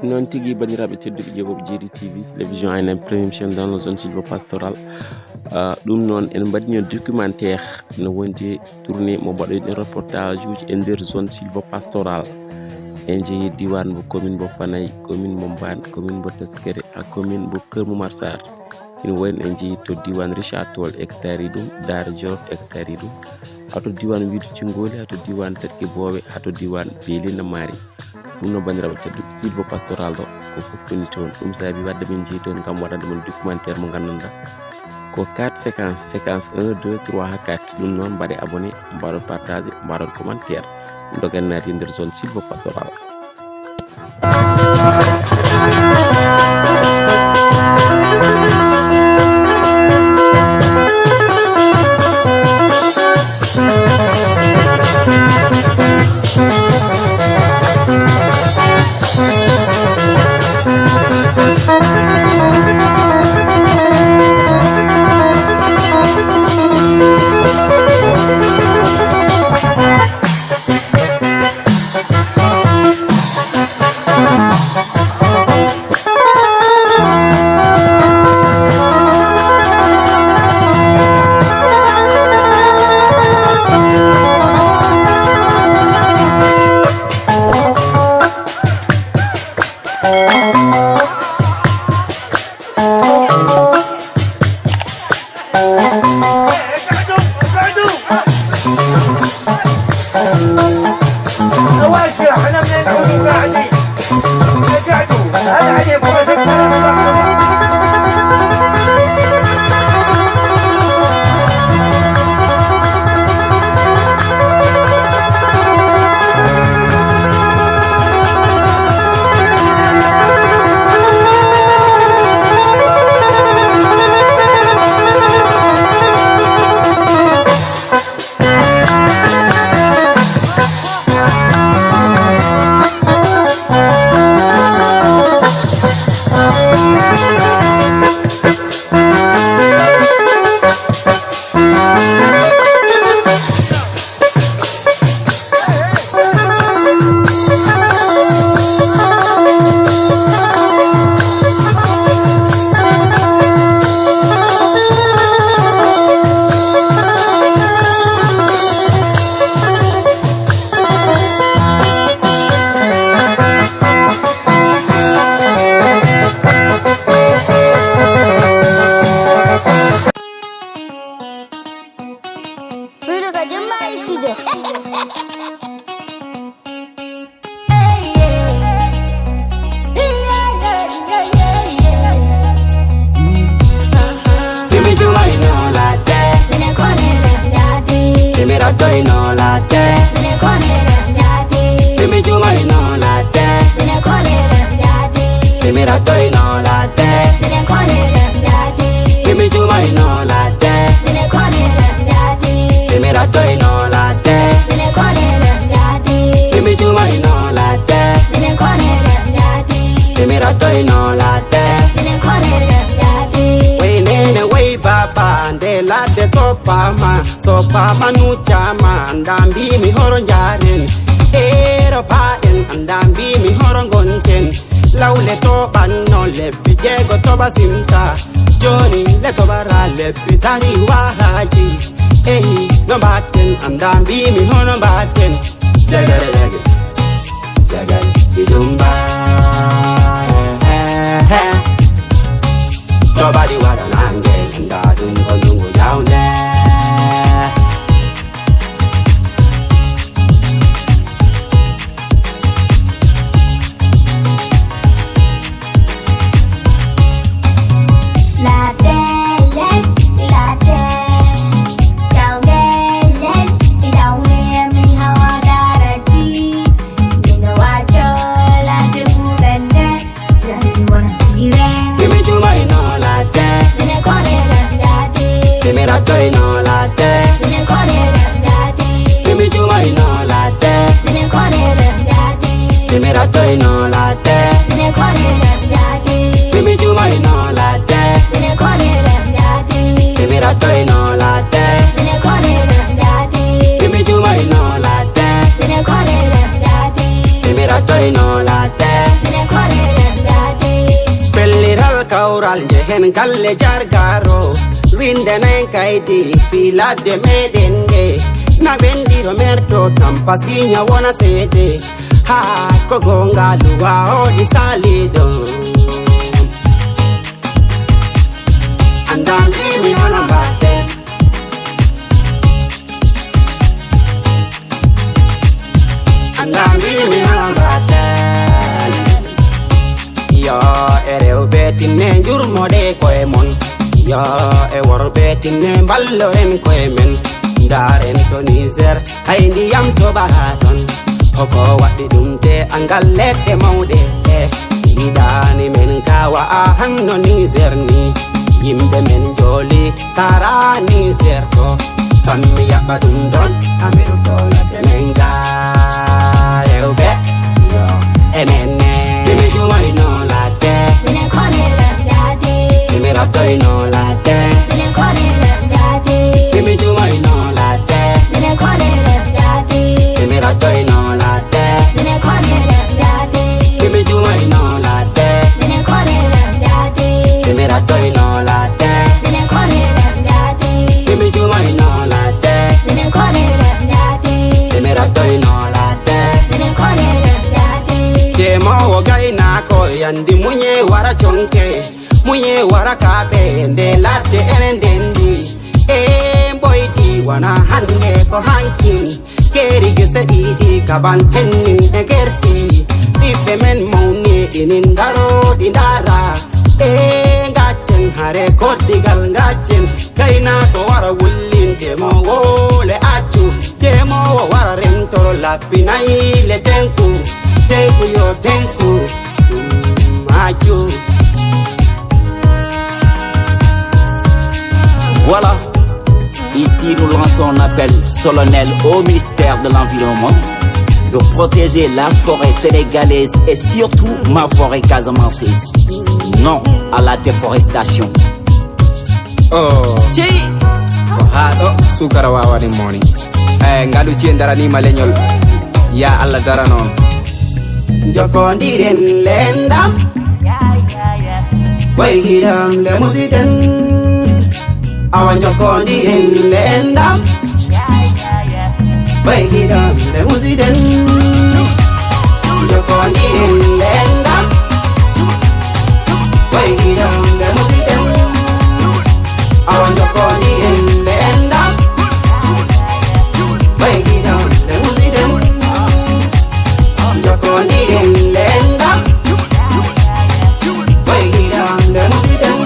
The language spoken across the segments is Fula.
Non tigi bandiraɓe tedduɓe ƴeewoɓe Djily TV télévision ANM premium chaîne dans la zone sylvo-pastorale ɗum noon en mbaɗino documentaire no wondi tourné mo mbaɗoyɗen reportage uji e nder zone sylvo-pastorale en jeeyi diwan mo commune mo Fanayi commune mo Mbane commune mo Teskere ha commune mo Keur Momar Sarr ina wayno en jeeyi to diwan Richard Toll hectare ɗum Daara Djolof hectare ɗum hato diwan Wiide Cingoli hato diwan Tetke Bowe hato diwan Beelina Mari ɗum noon bandiraɓe tedduɓe sylvo-pastoral ɗo ko fof woni toon ɗum saabi wadde min jeeyi toon gam waɗande mon documentaire mo gandanɗa ko 4 séquence 1 2 3 ha 4 ɗum noon mbaɗe abonné mbaɗon partagé mbaɗon commentaire dogan naati e nder zone sylvo-pastoral. Sopama nu chama andambi mi horo njaren ero paen andambi mi horo gonten lawle to banno lebbi jego to basinta joni le to bara lebbi tari wahaji ehi no batten andambi mi hono batten jagare idumba nobody wada nange ndadum konungu down there. I do gawral jehen galle jargaro winde nen kaydi filadde meɗen nde na ɓendiro merto tampa sinya wona seede ha ko gonga luwa oɗi saliɗo andam wimi hono mbatte andam wimi hono mbatte yo e rewɓe tinne jurmoɗe koye mon yo e worɓe tinne balloren koye men ndaren to Niger hay ndiyam to ɓaha ton hoko waɗi ɗum te angal leɗɗe mawɗe e yiɗani men kawa a hanno Niger ni yimɓe men joli sara Niger to sammi yaɓɓa ɗum ɗon amiɗo dolate men ga rewɓe yo enenne mimi jumayno ladde mimi rabdoyno ladde mimi jumayno ladde mimi rabdoyno ladde mimi jumayno ladde mimi rabdoyno ladde mimi jumayno ladde mimi rabdoyno ladde demowo gaynako yandi muñe wara conke muñe wara kaɓe nde ladde enen ndendi e boydi wana hande ko hankin keri gese ɗiɗi kaban tennin e gersi ɓiɓɓe men mawni ɗinin daroɗi dara e gaccen hare koddigal gaccen gaynako wara wullinde mo wole accu demowo wara remtoro lappinayi le tenku tenku yo tenku accu. Voilà, ici nous lançons un appel solennel au ministère de l'Environnement de protéger la forêt sénégalaise et surtout ma forêt casamançaise. Non à la déforestation. Oh, haɗo sukara wawani moni ngalu ci daranima leñol ya Allah dara noon jokodiren lendam waygidam le musiden awa jokodiren lendam waygidam le musiden jokodiren lendam waygidam le musiden awa jokodiren lendam waygidam le musiden jokodiren lendam waygidam le musiden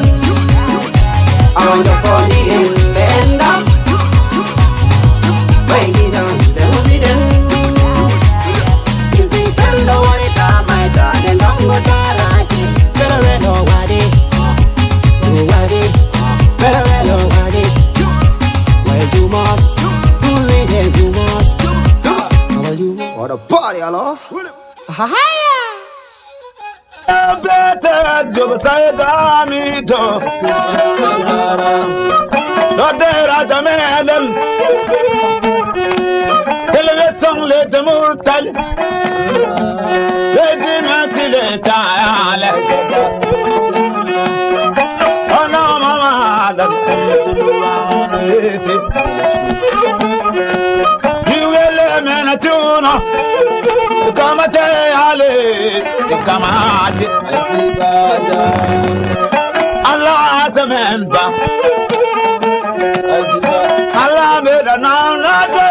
awa jokodiren lendam waygidam le musiden isi pello woni tamaita ne ndongo taraki pero welo wadi wadi pero welo wadi well you must do it and you must how you what a party hello haya bete job saydami to dode rajamelem telve song le demurtal le dimatile taale ona mama la yuele menatuna kamate ale kamate Allah azamenda Allah beda na de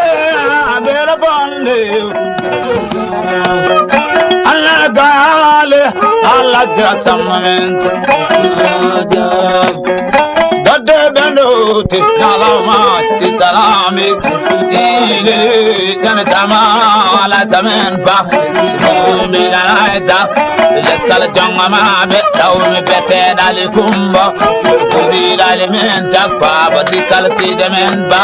beda bande Allah gale Allah jasamenda dade benuti salamati salami ile janatama ala zamenda Lekal jongama be dawmi bete dali kumba Kuri dali men jakpa bati kalti demen ba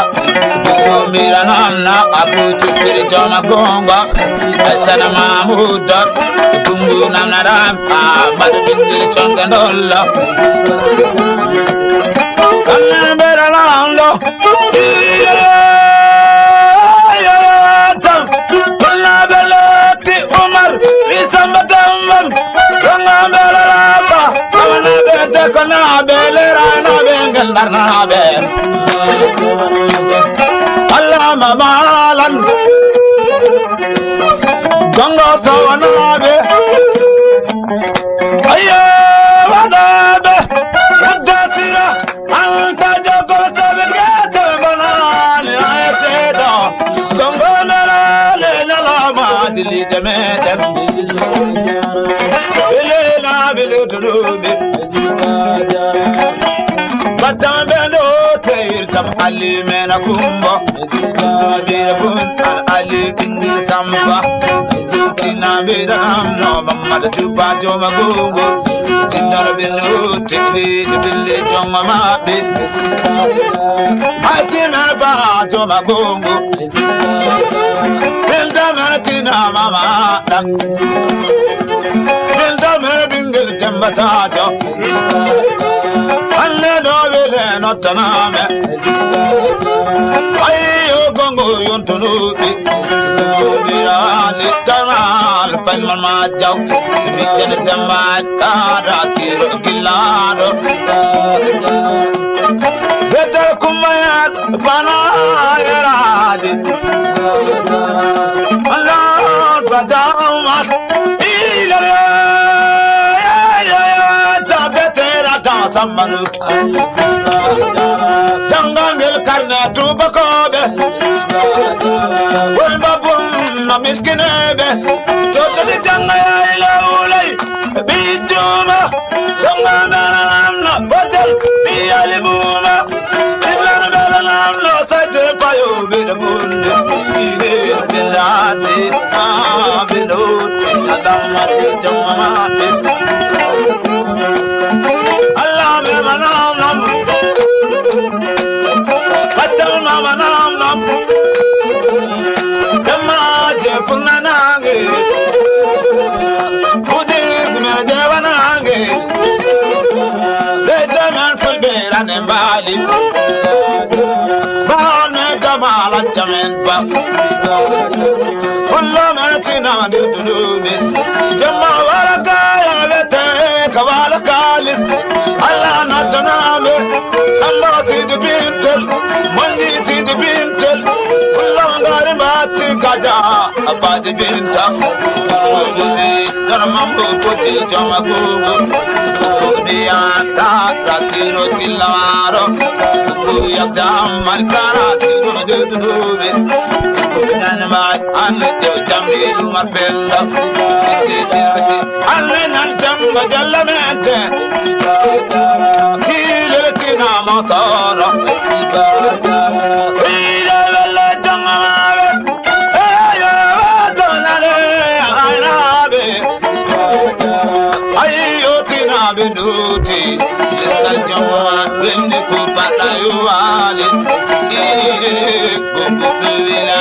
Mira namna abu chukiri joma konga Asana mamuda Tungu namna rampa Badu jingili chonga ndolla Kanna bera lando Kona belera na bengal na be Allah mamalan Ganga sawana be Ayya wada be Gadira anta jago tabe gata banani ayeda Ganga mera le nalama dili deme Belela beludulubi Batam bendo teir tam ali mena kumba Bira bun ali kindi samba Tina bira no mamma tupa joma gungu Tindar bendo teiri bille joma mabe Hakina ba joma gungu Bilda maratina mama Bilda mera bingel jambata jo Alle do vele notaname Ayo gongo yontunuti Bira litamal palman majaw Bijan jambat tada tiro gilado Better kumayat bana yaradi Allah badaumat ilare Samanu Jangangel karna tubakobe Wembabum na miskinebe Totali jangaya ila ulay Bijuma Jangananamna Badal Biyalibuma Iblan belanamna Sajre payo bidamunde Bilati Biluti Adamati Jamamati Bali Bane Kamala Jamin Bab Kulla Martina Dudubi Jama Warakaya Vete Kavala Kalis Allah Nataname Allah Sidi Bintel Mandi Sidi Bintel Kulla Garimati Kaja Abadi Binta Taramambu Puti Jama Kubu Dianta Ratiro Kilaro Yagdam Markara Tiro Dudubi Nanamai Anne Jamil Marbella Anne Nantam Bajalamente Hilatina Matara Hila Vella Jangamare Aya Tonale Arabe Ayotina Binuti Jama Bindi Kupata Yuali Kupu Vila